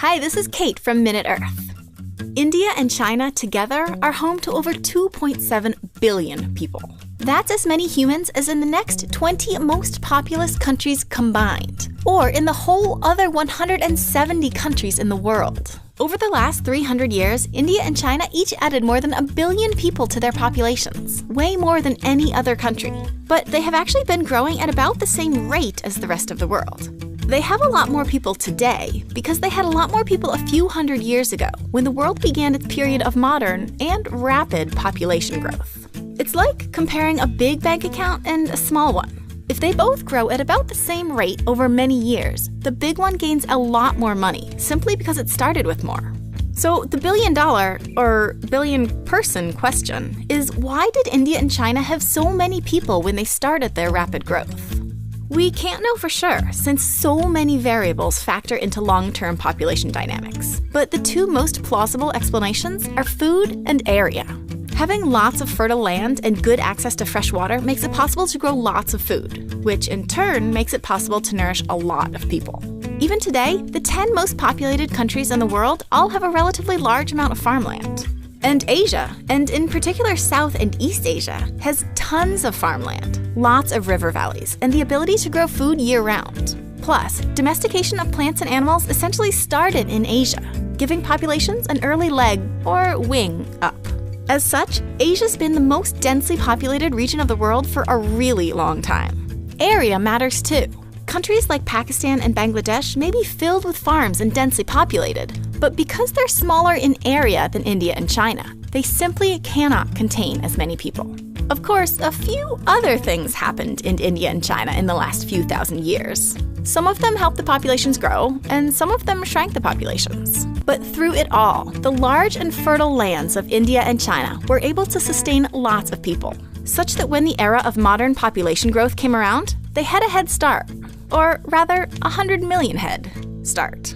Hi, this is Kate from Minute Earth. India and China together are home to over 2.7 billion people. That's as many humans as in the next 20 most populous countries combined, or in the whole other 170 countries in the world. Over the last 300 years, India and China each added more than 1 billion people to their populations, way more than any other country. But they have actually been growing at about the same rate as the rest of the world. They have a lot more people today because they had a lot more people a few hundred years ago, when the world began its period of modern and rapid population growth. It's like comparing a big bank account and a small one. If they both grow at about the same rate over many years, the big one gains a lot more money, simply because it started with more. So the billion-dollar, or billion-person question is, why did India and China have so many people when they started their rapid growth? We can't know for sure, since so many variables factor into long-term population dynamics. But the two most plausible explanations are food and area. Having lots of fertile land and good access to fresh water makes it possible to grow lots of food, which in turn makes it possible to nourish a lot of people. Even today, the 10 most populated countries in the world all have a relatively large amount of farmland. And Asia, and in particular South and East Asia, has tons of farmland, lots of river valleys, and the ability to grow food year-round. Plus, domestication of plants and animals essentially started in Asia, giving populations an early leg, or wing, up. As such, Asia's been the most densely populated region of the world for a really long time. Area matters too. Countries like Pakistan and Bangladesh may be filled with farms and densely populated, but because they're smaller in area than India and China, they simply cannot contain as many people. Of course, a few other things happened in India and China in the last few thousand years. Some of them helped the populations grow, and some of them shrank the populations. But through it all, the large and fertile lands of India and China were able to sustain lots of people, such that when the era of modern population growth came around, they had a head start. Or rather, 100 million head start.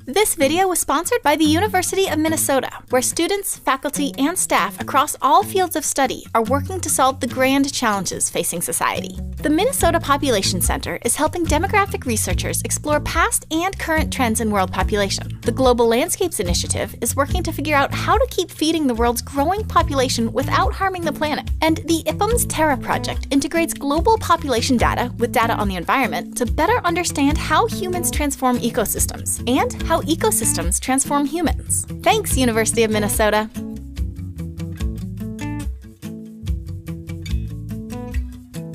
This video was sponsored by the University of Minnesota, where students, faculty, and staff across all fields of study are working to solve the grand challenges facing society. The Minnesota Population Center is helping demographic researchers explore past and current trends in world population. The Global Landscapes Initiative is working to figure out how to keep feeding the world's growing population without harming the planet. And the IPPM's Terra project integrates global population data with data on the environment to better understand how humans transform ecosystems and how ecosystems transform humans. Thanks, University of Minnesota!